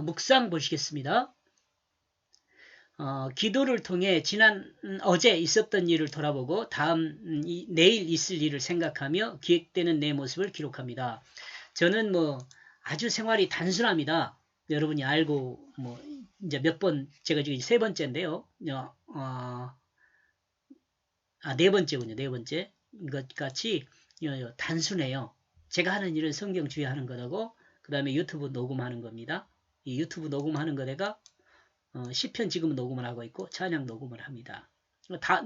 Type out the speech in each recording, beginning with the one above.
묵상 보시겠습니다. 기도를 통해 어제 있었던 일을 돌아보고 내일 있을 일을 생각하며 기획되는 내 모습을 기록합니다. 저는 아주 생활이 단순합니다. 여러분이 알고 이제 제가 지금 세 번째인데요. 네 번째군요. 네 번째. 이것 같이 단순해요. 제가 하는 일은 성경 주의 하는 거라고, 그 다음에 유튜브 녹음하는 겁니다. 이 유튜브 녹음하는 거가 시편 지금은 녹음을 하고 있고 찬양 녹음을 합니다.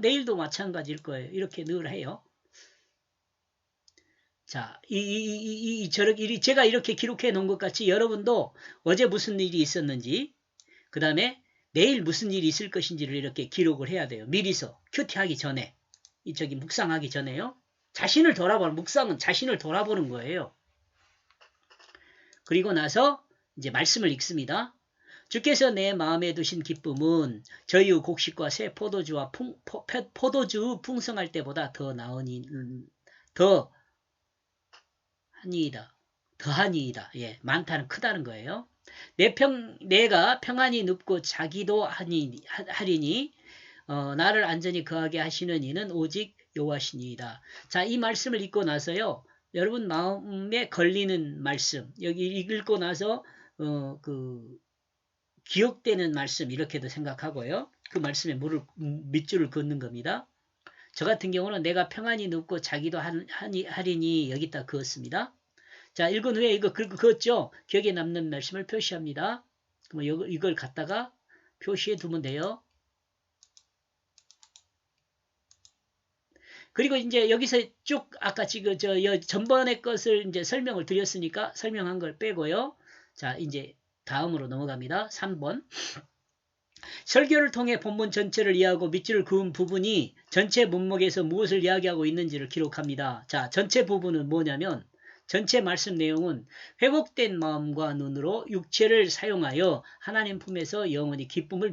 내일도 마찬가지일 거예요. 이렇게 늘 해요. 자, 제가 이렇게 기록해 놓은 것 같이 여러분도 어제 무슨 일이 있었는지, 그 다음에 내일 무슨 일이 있을 것인지를 이렇게 기록을 해야 돼요. 미리서 큐티하기 전에, 묵상하기 전에요. 묵상은 자신을 돌아보는 거예요. 그리고 나서 이제 말씀을 읽습니다. 주께서 내 마음에 두신 기쁨은 저유 곡식과 새 포도주 풍성할 때보다 더하니이다. 예, 많다는 크다는 거예요. 내가 평안히 눕고 자기도 하리니 나를 안전히 거하게 하시는 이는 오직 여호와시니이다. 자, 이 말씀을 읽고 나서요. 여러분 마음에 걸리는 말씀, 여기 읽고 나서 기억되는 말씀 이렇게도 생각하고요. 그 말씀에 밑줄을 긋는 겁니다. 저 같은 경우는 내가 평안히 눕고 자기도 하리니 여기다 그었습니다. 자, 읽은 후에 이거 그었죠? 기억에 남는 말씀을 표시합니다. 그럼 이걸 갖다가 표시해 두면 돼요. 그리고 이제 여기서 쭉 아까 지금 전번의 것을 이제 설명을 드렸으니까 설명한 걸 빼고요. 자, 이제 다음으로 넘어갑니다. 3번. 설교를 통해 본문 전체를 이해하고 밑줄을 그은 부분이 전체 문목에서 무엇을 이야기하고 있는지를 기록합니다. 자, 전체 부분은 뭐냐면 전체 말씀 내용은 회복된 마음과 눈으로 육체를 사용하여 하나님 품에서 영원한 기쁨을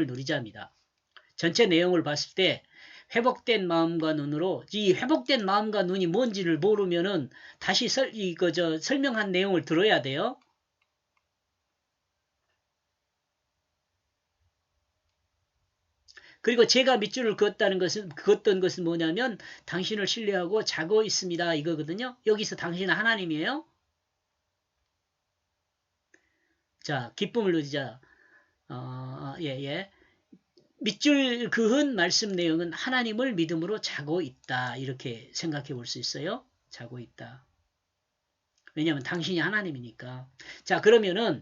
누리자입니다. 전체 내용을 봤을 때 회복된 마음과 눈으로, 이 회복된 마음과 눈이 뭔지를 모르면은 다시 설명한 내용을 들어야 돼요. 그리고 제가 밑줄을 그었던 것은 뭐냐면 당신을 신뢰하고 자고 있습니다. 이거거든요. 여기서 당신은 하나님이에요. 자, 기쁨을 누리자. 예. 밑줄 그은 말씀 내용은 하나님을 믿음으로 자고 있다. 이렇게 생각해 볼 수 있어요. 자고 있다. 왜냐하면 당신이 하나님이니까. 자, 그러면은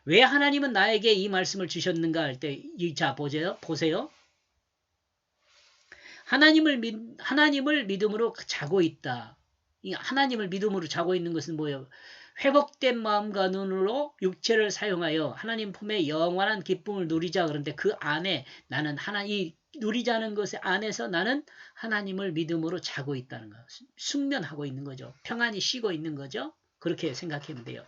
왜 하나님은 나에게 이 말씀을 주셨는가 할 때, 자, 보세요. 하나님을 믿음으로 자고 있다. 이 하나님을 믿음으로 자고 있는 것은 뭐예요? 회복된 마음과 눈으로 육체를 사용하여 하나님 품에 영원한 기쁨을 누리자. 그런데 그 안에 나는 누리자는 것의 안에서 나는 하나님을 믿음으로 자고 있다는 거. 숙면하고 있는 거죠. 평안히 쉬고 있는 거죠. 그렇게 생각하면 돼요.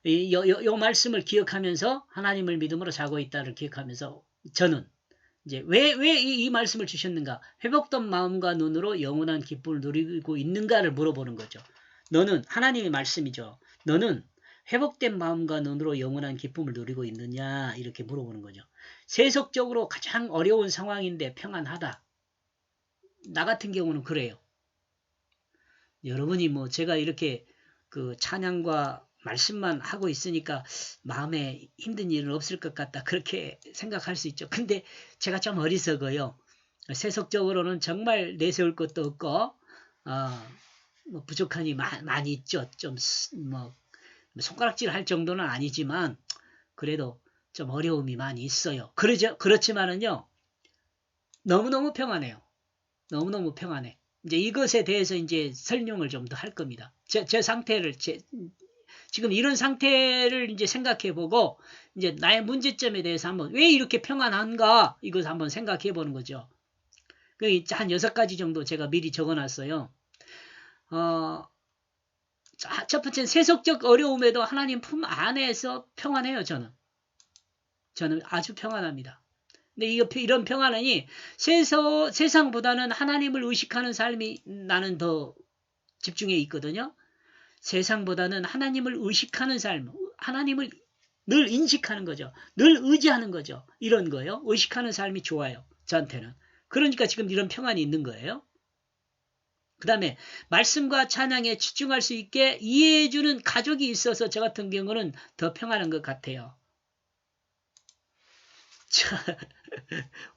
이 말씀을 기억하면서 하나님을 믿음으로 자고 있다를 기억하면서 저는 이제 왜 이 말씀을 주셨는가? 회복된 마음과 눈으로 영원한 기쁨을 누리고 있는가를 물어보는 거죠. 너는 하나님의 말씀이죠. 너는 회복된 마음과 눈으로 영원한 기쁨을 누리고 있느냐? 이렇게 물어보는 거죠. 세속적으로 가장 어려운 상황인데 평안하다. 나 같은 경우는 그래요. 여러분이 제가 이렇게 찬양과 말씀만 하고 있으니까 마음에 힘든 일은 없을 것 같다. 그렇게 생각할 수 있죠. 근데 제가 좀 어리석어요. 세속적으로는 정말 내세울 것도 없고, 부족한이 많이 있죠. 좀, 손가락질 할 정도는 아니지만, 그래도 좀 어려움이 많이 있어요. 그렇지만은요, 너무너무 평안해요. 너무너무 평안해. 이제 이것에 대해서 이제 설명을 좀 더 할 겁니다. 제 상태를, 지금 이런 상태를 이제 생각해 보고, 이제 나의 문제점에 대해서 한번, 왜 이렇게 평안한가? 이것을 한번 생각해 보는 거죠. 한 6가지 정도 제가 미리 적어 놨어요. 첫 번째는 세속적 어려움에도 하나님 품 안에서 평안해요, 저는 아주 평안합니다. 근데 이런 평안이 세상보다는 하나님을 의식하는 삶이 나는 더 집중해 있거든요. 세상보다는 하나님을 의식하는 삶, 하나님을 늘 인식하는 거죠. 늘 의지하는 거죠. 이런 거요. 의식하는 삶이 좋아요. 저한테는. 그러니까 지금 이런 평안이 있는 거예요. 그 다음에 말씀과 찬양에 집중할 수 있게 이해해주는 가족이 있어서 저 같은 경우는 더 평안한 것 같아요.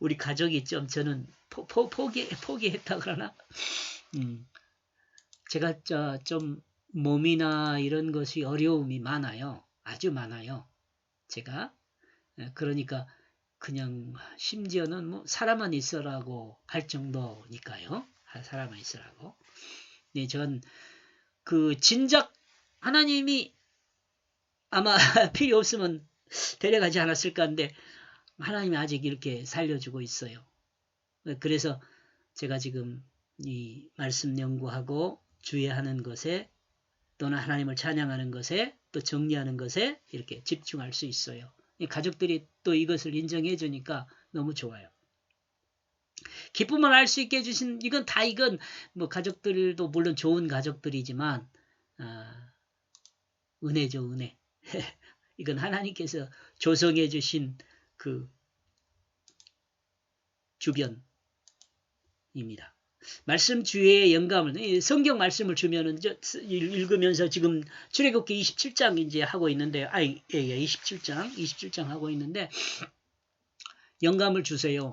우리 가족이 좀 저는 포기했다 그러나 제가 좀 몸이나 이런 것이 어려움이 많아요. 아주 많아요. 제가 그러니까 그냥 심지어는 뭐 사람만 있으라고 할 정도니까요. 사람만 있으라고. 네, 전 그 진작 하나님이 아마 필요 없으면 데려가지 않았을까 하는데 하나님이 아직 이렇게 살려주고 있어요. 그래서 제가 지금 이 말씀 연구하고 주의하는 것에 또는 하나님을 찬양하는 것에 또 정리하는 것에 이렇게 집중할 수 있어요. 가족들이 또 이것을 인정해 주니까 너무 좋아요. 기쁨을 알 수 있게 해주신 이건 뭐 가족들도 물론 좋은 가족들이지만 은혜죠, 은혜. 이건 하나님께서 조성해 주신 그 주변입니다. 말씀 주위의 영감을 성경 말씀을 주면은 읽으면서 지금 출애굽기 27장 이제 하고 있는데 27장 하고 있는데 영감을 주세요.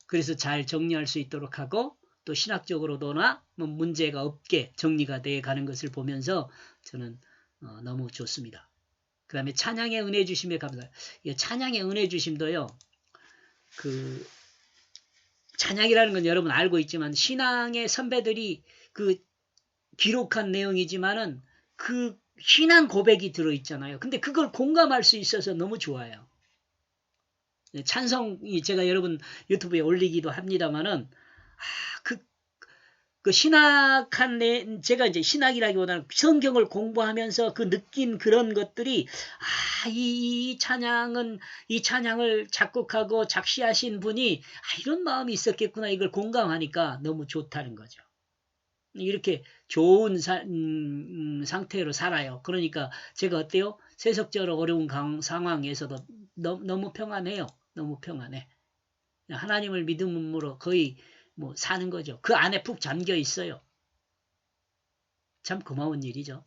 그래서 잘 정리할 수 있도록 하고 또 신학적으로도나 뭐 문제가 없게 정리가 돼 가는 것을 보면서 저는 너무 좋습니다. 그 다음에 찬양의 은혜 주심에 감사해요. 찬양의 은혜 주심도요. 그 찬양이라는 건 여러분 알고 있지만 신앙의 선배들이 그 기록한 내용이지만은 그 신앙 고백이 들어있잖아요. 근데 그걸 공감할 수 있어서 너무 좋아요. 찬송이 제가 여러분 유튜브에 올리기도 합니다만은 그 신학한 제가 이제 신학이라기보다는 성경을 공부하면서 그 느낀 그런 것들이 이 찬양을 작곡하고 작시하신 분이 이런 마음이 있었겠구나 이걸 공감하니까 너무 좋다는 거죠. 이렇게 좋은 상태로 살아요. 그러니까 제가 어때요? 세속적으로 어려운 상황에서도 너무 평안해요. 너무 평안해. 하나님을 믿음으로 거의 뭐 사는 거죠. 그 안에 푹 잠겨 있어요. 참 고마운 일이죠.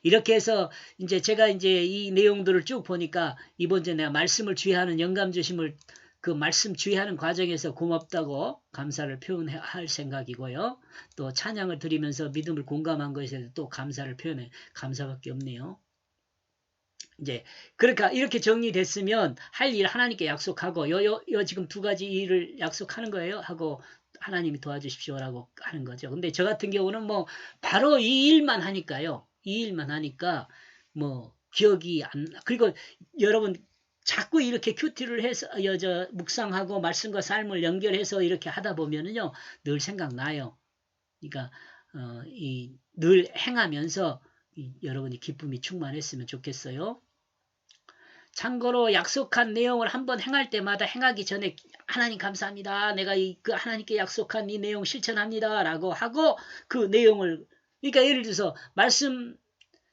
이렇게 해서 이제 제가 이제 이 내용들을 쭉 보니까 이번 주에 내가 말씀을 주의하는 영감 주심을 그 말씀 주의하는 과정에서 고맙다고 감사를 표현할 생각이고요. 또 찬양을 드리면서 믿음을 공감한 것에 또 감사를 표현해 감사밖에 없네요. 이제 그러니까 이렇게 정리됐으면 할 일 하나님께 약속하고 요 지금 두 가지 일을 약속하는 거예요. 하고 하나님이 도와주십시오라고 하는 거죠. 근데 저 같은 경우는 뭐 바로 이 일만 하니까요. 이 일만 하니까 뭐 기억이 안 그리고 여러분 자꾸 이렇게 큐티를 해서 묵상하고 말씀과 삶을 연결해서 이렇게 하다 보면은요 늘 생각나요. 그러니까 늘 행하면서 여러분이 기쁨이 충만했으면 좋겠어요. 참고로 약속한 내용을 한번 행할 때마다 행하기 전에 하나님 감사합니다. 내가 그 하나님께 약속한 이 내용 실천합니다. 라고 하고 그 내용을 그러니까 예를 들어서 말씀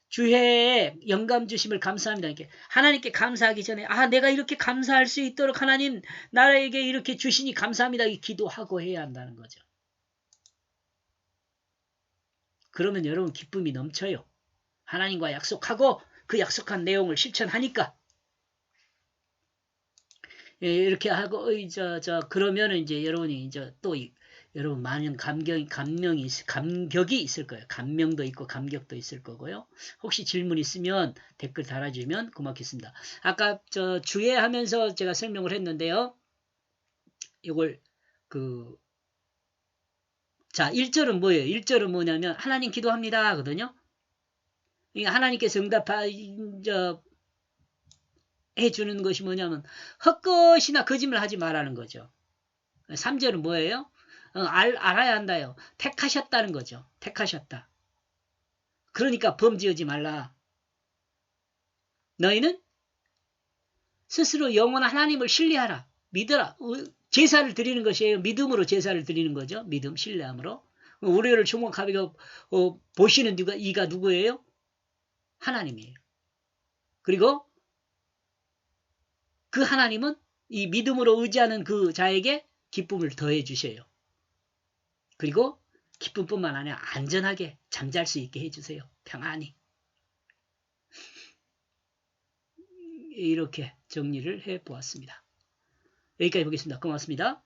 주회에 영감 주심을 감사합니다. 이렇게 하나님께 감사하기 전에 내가 이렇게 감사할 수 있도록 하나님 나에게 이렇게 주시니 감사합니다. 기도하고 해야 한다는 거죠. 그러면 여러분 기쁨이 넘쳐요. 하나님과 약속하고 그 약속한 내용을 실천하니까. 이렇게 하고 그러면은 이제 여러분이 이제 또 여러분 많은 감격이 있을 거예요. 감명도 있고 감격도 있을 거고요. 혹시 질문 있으면 댓글 달아주면 고맙겠습니다. 아까 주의하면서 제가 설명을 했는데요. 이걸 1절은 뭐예요? 1절은 뭐냐면 하나님 기도합니다 하거든요. 하나님께서 해주는 것이 뭐냐면 헛것이나 거짓말 하지 말라는 거죠. 3절은 뭐예요? 알아야 한다요. 택하셨다는 거죠. 택하셨다. 그러니까 범죄하지 말라. 너희는 스스로 영원한 하나님을 신뢰하라. 믿어라. 제사를 드리는 것이에요. 믿음으로 제사를 드리는 거죠. 믿음, 신뢰함으로. 우리를 주목하게 보시는 이가 누구예요? 하나님이에요. 그리고 그 하나님은 이 믿음으로 의지하는 그 자에게 기쁨을 더해 주셔요. 그리고 기쁨뿐만 아니라 안전하게 잠잘 수 있게 해주세요. 평안히. 이렇게 정리를 해보았습니다. 여기까지 보겠습니다. 고맙습니다.